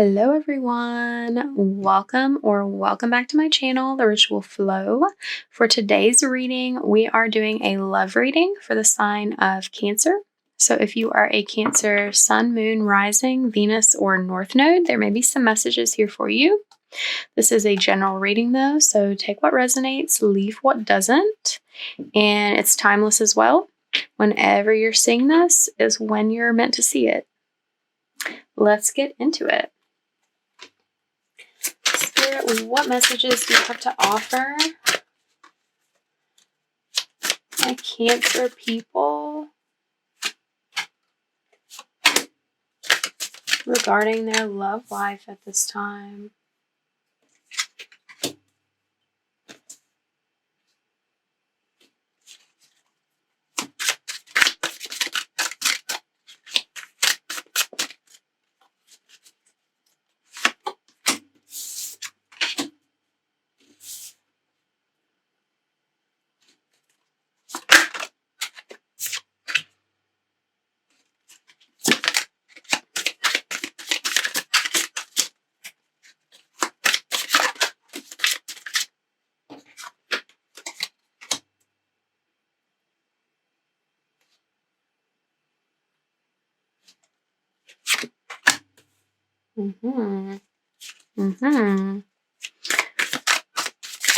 Hello everyone, welcome back to my channel, The Ritual Flow. For today's reading, we are doing a love reading for the sign of Cancer. So if you are a Cancer sun, moon, rising, Venus, or North node, there may be some messages here for you. This is a general reading though, so take what resonates, leave what doesn't, and it's timeless as well. Whenever you're seeing this is when you're meant to see it. Let's get into it. Spirit, what messages do you have to offer my Cancer people regarding their love life at this time?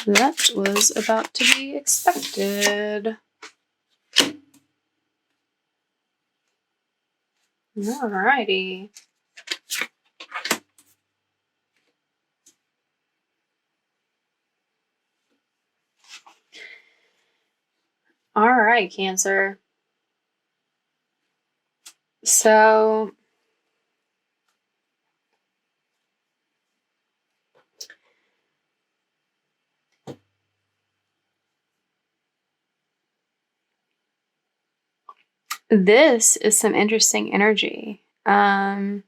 That was about to be expected. Alrighty. Alright, Cancer. So this is some interesting energy. In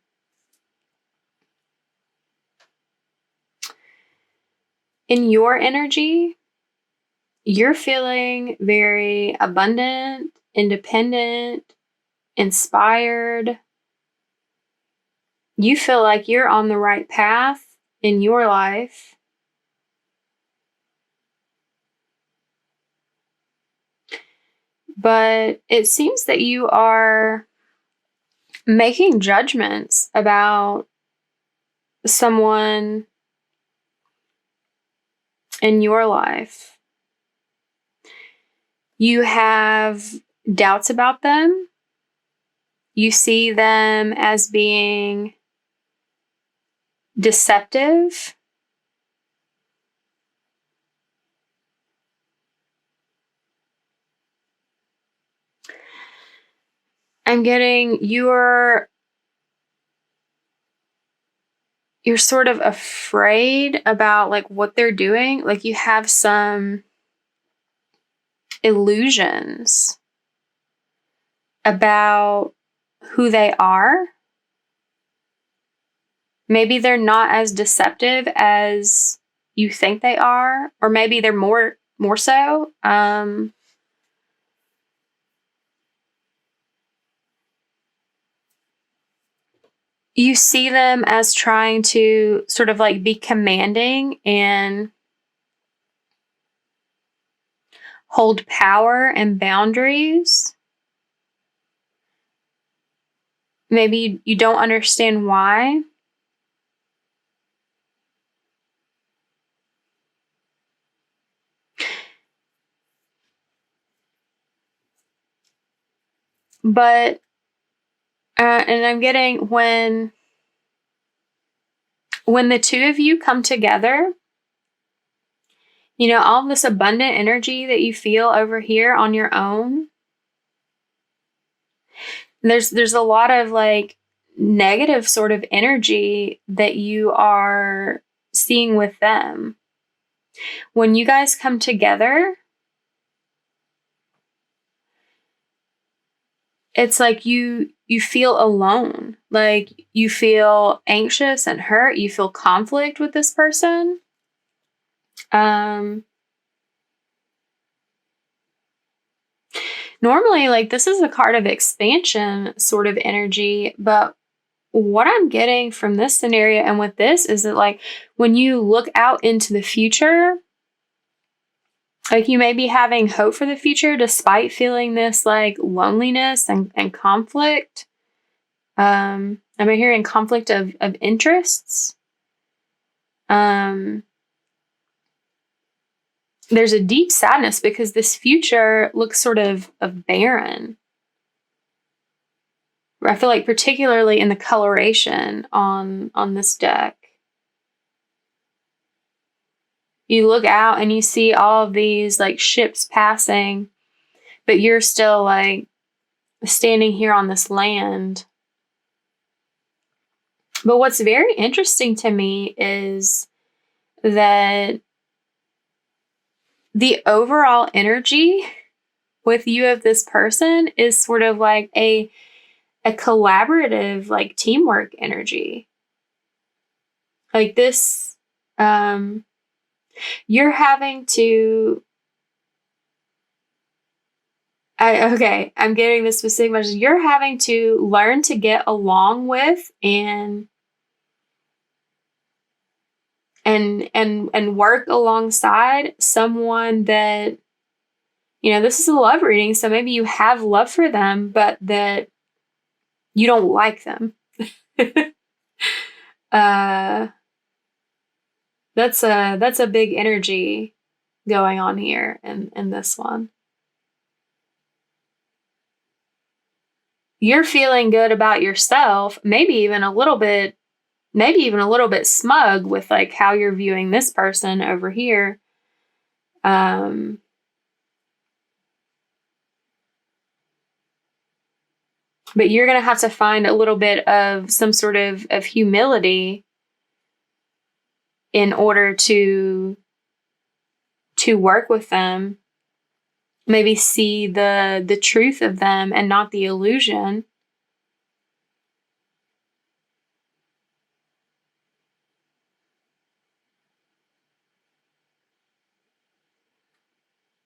your energy, you're feeling very abundant, independent, inspired. You feel like you're on the right path in your life. But it seems that you are making judgments about someone in your life. You have doubts about them. You see them as being deceptive. I'm getting you're sort of afraid about like what they're doing. Like you have some illusions about who they are. Maybe they're not as deceptive as you think they are, or maybe they're more so. You see them as trying to sort of like be commanding and hold power and boundaries. Maybe you don't understand why. But, and I'm getting when the two of you come together, you know, all this abundant energy that you feel over here on your own, there's a lot of like negative sort of energy that you are seeing with them. When you guys come together, it's like you feel alone. Like you feel anxious and hurt. You feel conflict with this person. Normally, like this is a card of expansion sort of energy, but what I'm getting from this scenario and with this is that, like, when you look out into the future, like, you may be having hope for the future despite feeling this, like, loneliness and conflict. I'm hearing conflict of interests. There's a deep sadness because this future looks sort of barren. I feel like particularly in the coloration on this deck. You look out and you see all of these, like, ships passing, but you're still, like, standing here on this land. But what's very interesting to me is that the overall energy with you of this person is sort of like a collaborative, like, teamwork energy. Like this, you're having to, I'm getting the specific message. You're having to learn to get along with and work alongside someone that, this is a love reading, so maybe you have love for them, but that you don't like them. That's a big energy going on here in this one. You're feeling good about yourself, maybe even a little bit smug with, like, how you're viewing this person over here. But you're going to have to find a little bit of some sort of humility in order to work with them. Maybe see the truth of them and not the illusion.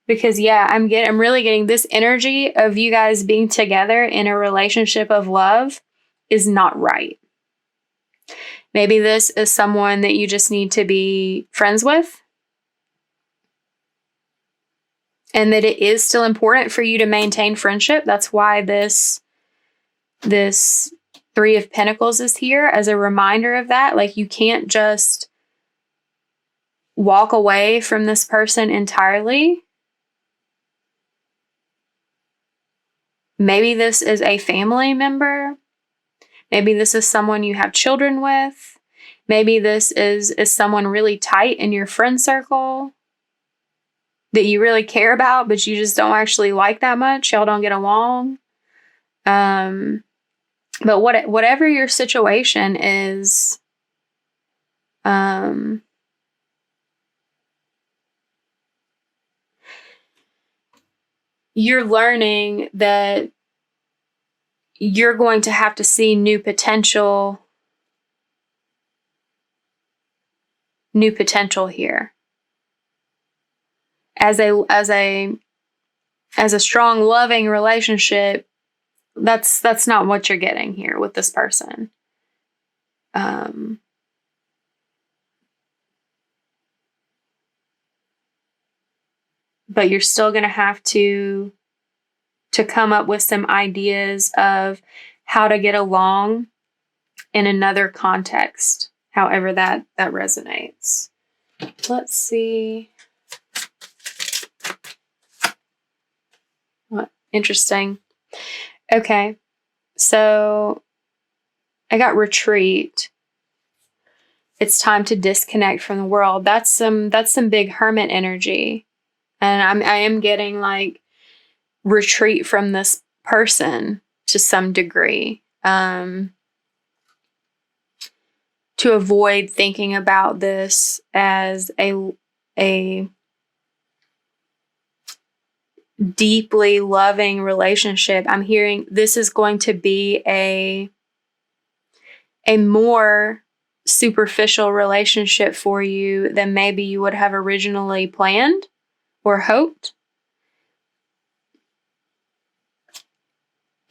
Because I'm really getting this energy of you guys being together in a relationship of love is not right. Maybe this is someone that you just need to be friends with. And that it is still important for you to maintain friendship. That's why this Three of Pentacles is here as a reminder of that. Like, you can't just walk away from this person entirely. Maybe this is a family member. Maybe this is someone you have children with. Maybe this is someone really tight in your friend circle that you really care about, but you just don't actually like that much. Y'all don't get along. But whatever your situation is, you're learning that you're going to have to see new potential here. As a strong, loving relationship, that's not what you're getting here with this person. But you're still going to have to come up with some ideas of how to get along in another context, however that resonates. Let's see. What interesting. Okay. So I got retreat. It's time to disconnect from the world. That's some big hermit energy. And I am getting, like, retreat from this person to some degree. To avoid thinking about this as a deeply loving relationship. I'm hearing this is going to be a more superficial relationship for you than maybe you would have originally planned or hoped.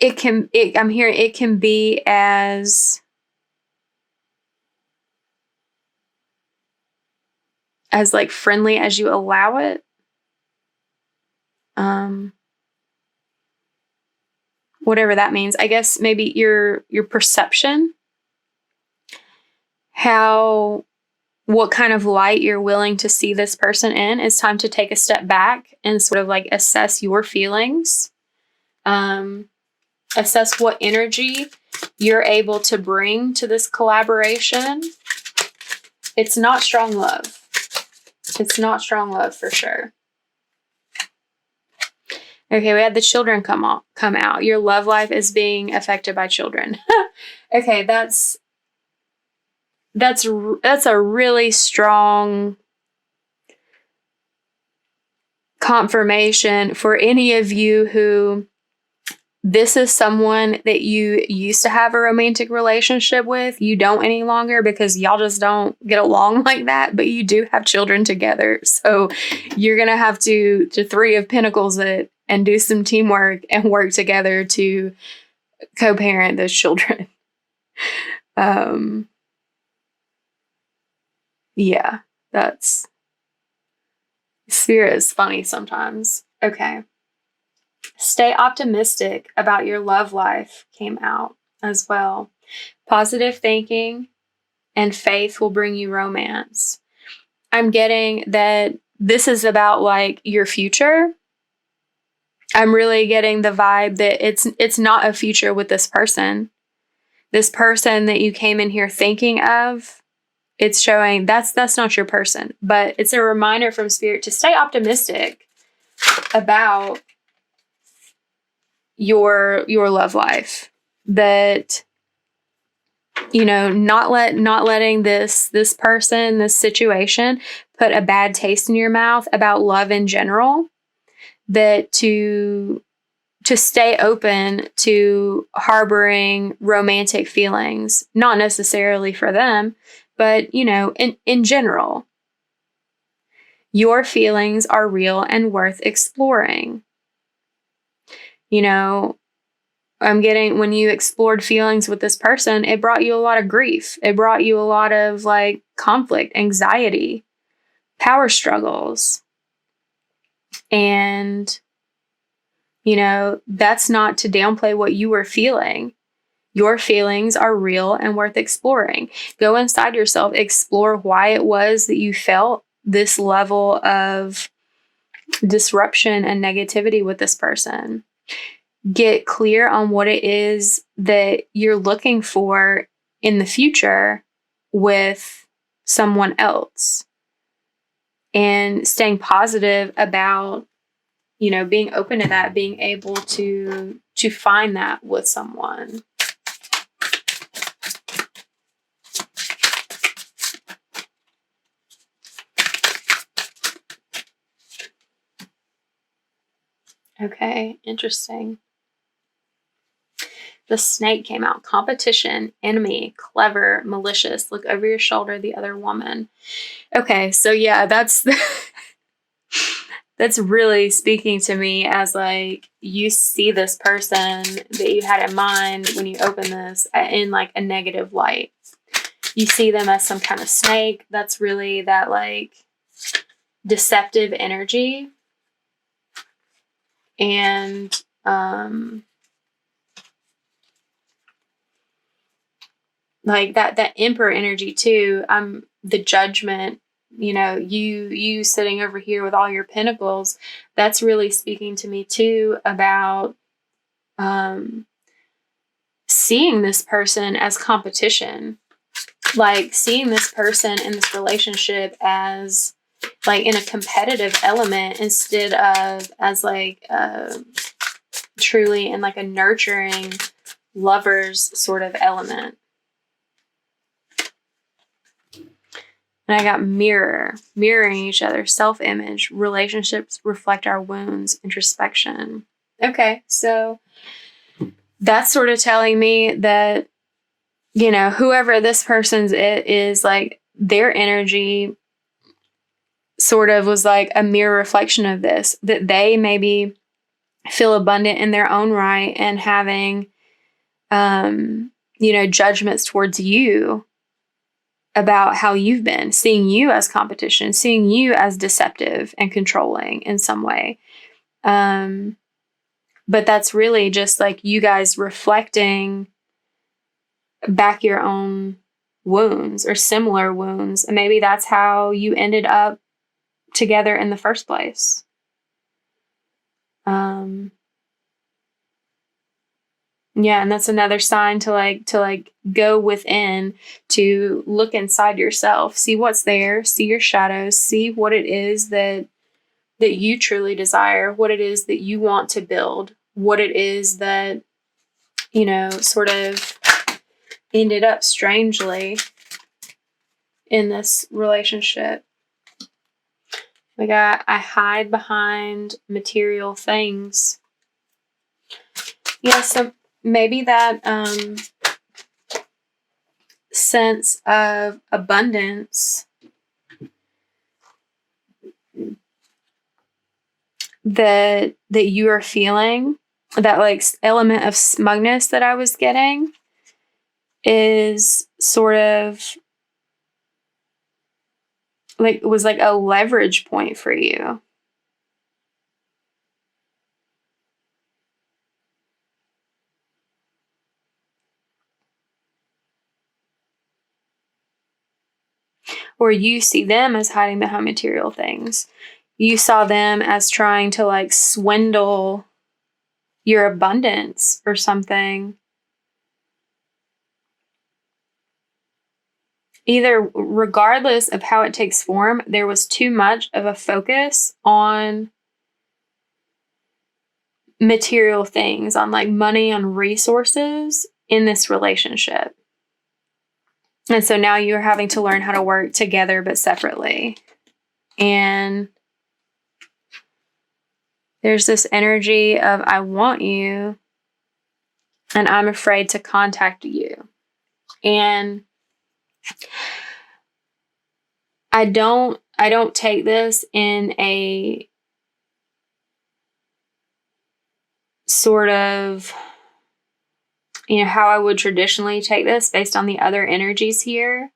I'm hearing it can be as as like friendly as you allow it. Whatever that means. I guess maybe your perception, what kind of light you're willing to see this person in. It's time to take a step back and sort of like assess your feelings. Assess what energy you're able to bring to this collaboration. It's not strong love. It's not strong love for sure. Okay, we had the children come out. Your love life is being affected by children. Okay, that's a really strong confirmation for any of you who this is someone that you used to have a romantic relationship with. You don't any longer because y'all just don't get along like that, but you do have children together. So you're going to have to Three of Pentacles it and do some teamwork and work together to co-parent those children. Yeah, that's Spirit is funny sometimes. Okay. Stay optimistic about your love life came out as well. Positive thinking and faith will bring you romance. I'm getting that this is about like your future. I'm really getting the vibe that it's not a future with this person. This person that you came in here thinking of, it's showing that's not your person. But it's a reminder from Spirit to stay optimistic about your love life. That, you know, not letting this person, this situation put a bad taste in your mouth about love in general. That to stay open to harboring romantic feelings, not necessarily for them, but, you know, in general. Your feelings are real and worth exploring. You know, I'm getting when you explored feelings with this person, it brought you a lot of grief. It brought you a lot of like conflict, anxiety, power struggles. And, you know, that's not to downplay what you were feeling. Your feelings are real and worth exploring. Go inside yourself, explore why it was that you felt this level of disruption and negativity with this person. Get clear on what it is that you're looking for in the future with someone else. And staying positive about, you know, being open to that, being able to find that with someone. Okay, interesting. The snake came out. Competition, enemy, clever, malicious, look over your shoulder, the other woman. Okay, so yeah, that's really speaking to me as like you see this person that you had in mind when you open this in like a negative light. You see them as some kind of snake. That's really that like deceptive energy. And like that emperor energy too. The judgment, you know, you sitting over here with all your pentacles, that's really speaking to me too about seeing this person as competition. Like seeing this person in this relationship as like in a competitive element instead of as like truly in like a nurturing lovers sort of element. And I got mirroring each other, self-image, relationships reflect our wounds, introspection. Okay, so that's sort of telling me that, you know, whoever this person's it is, like their energy sort of was like a mirror reflection of this, that they maybe feel abundant in their own right and having, you know, judgments towards you about how you've been, seeing you as competition, seeing you as deceptive and controlling in some way. But that's really just like you guys reflecting back your own wounds or similar wounds. And maybe that's how you ended up together in the first place. Yeah, and that's another sign to go within, to look inside yourself, see what's there, see your shadows, see what it is that you truly desire, what it is that you want to build, what it is that, sort of ended up strangely in this relationship. I hide behind material things. Yeah, so maybe that sense of abundance that you are feeling, that like element of smugness that I was getting, is sort of like, was like a leverage point for you. Or you see them as hiding behind material things. You saw them as trying to like swindle your abundance or something. Either, regardless of how it takes form, there was too much of a focus on material things, on like money, on resources in this relationship. And so now you're having to learn how to work together but separately. And there's this energy of, I want you, and I'm afraid to contact you. And I don't take this in a sort of, how I would traditionally take this based on the other energies here.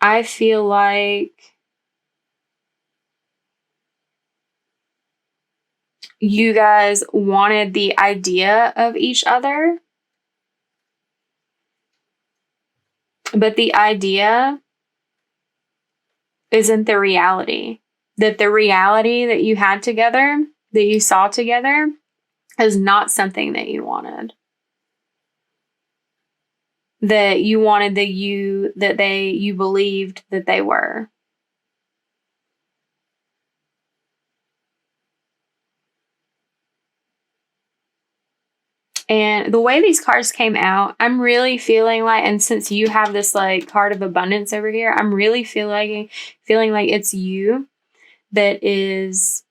I feel like you guys wanted the idea of each other, but the idea isn't the reality. That the reality that you had together, that you saw together, is not something that you wanted. That you wanted that you believed that they were. And the way these cards came out, I'm really feeling like, and since you have this like card of abundance over here, I'm really feeling like it's you that is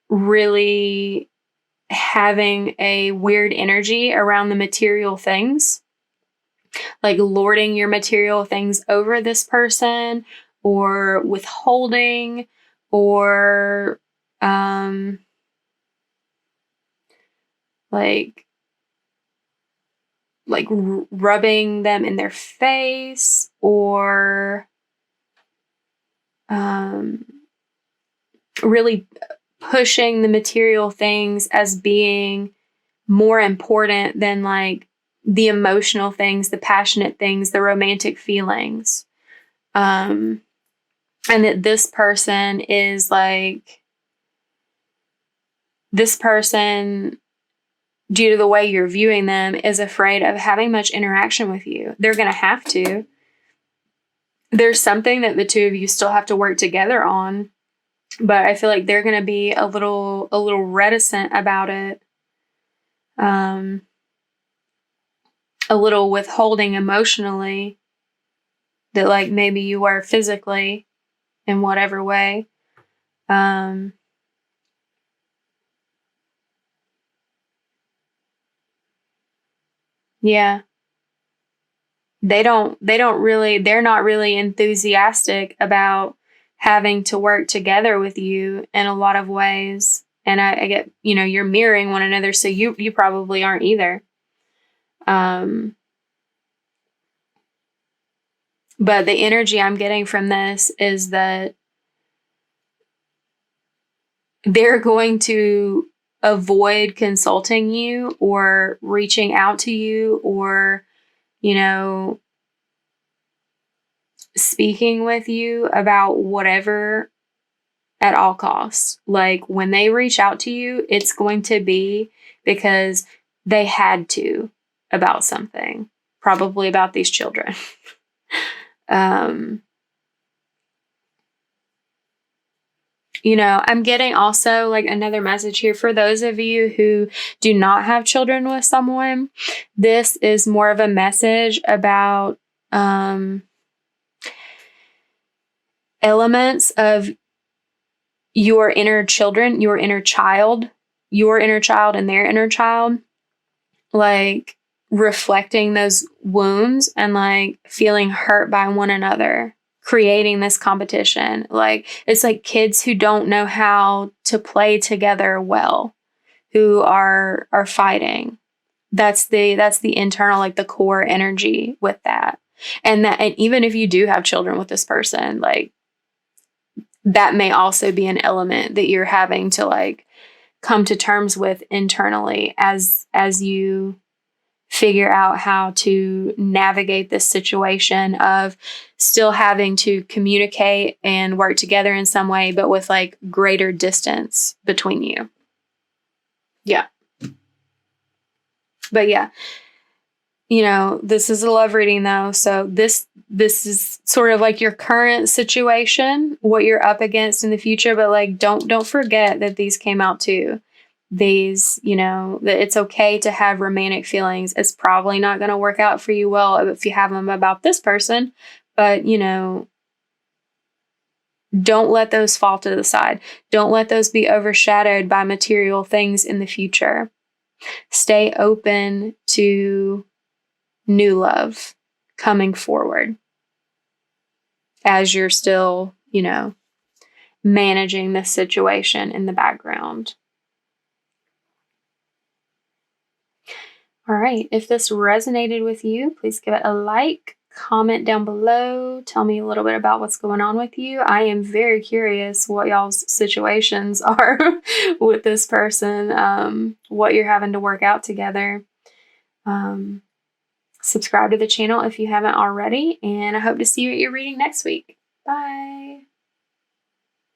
really having a weird energy around the material things, like lording your material things over this person, or withholding, or like rubbing them in their face, or really pushing the material things as being more important than like the emotional things, the passionate things, the romantic feelings. And that this person, due to the way you're viewing them, is afraid of having much interaction with you. They're going to have to. There's something that the two of you still have to work together on, but I feel like they're going to be a little reticent about it. A little withholding emotionally, that like maybe you were physically in whatever way. Yeah. They're not really enthusiastic about having to work together with you in a lot of ways. And I get, you're mirroring one another, so you probably aren't either. But the energy I'm getting from this is that they're going to avoid consulting you or reaching out to you or, speaking with you about whatever at all costs. Like when they reach out to you, it's going to be because they had to about something, probably about these children. I'm getting also like another message here for those of you who do not have children with someone. This is more of a message about elements of your inner children, your inner child and their inner child, like reflecting those wounds and like feeling hurt by one another, creating this competition. Like it's like kids who don't know how to play together well, who are fighting. That's the internal, like the core energy with that. And even if you do have children with this person, like that may also be an element that you're having to like come to terms with internally as you figure out how to navigate this situation of still having to communicate and work together in some way, but with like greater distance between you. Yeah. But yeah, this is a love reading though. So this is sort of like your current situation, what you're up against in the future, but like don't forget that these came out too. These, that it's okay to have romantic feelings. It's probably not going to work out for you well if you have them about this person, but don't let those fall to the side. Don't let those be overshadowed by material things in the future. Stay open to new love coming forward as you're still, managing this situation in the background. All right. If this resonated with you, please give it a like, comment down below. Tell me a little bit about what's going on with you. I am very curious what y'all's situations are with this person, what you're having to work out together. Subscribe to the channel if you haven't already, and I hope to see you at your reading next week. Bye.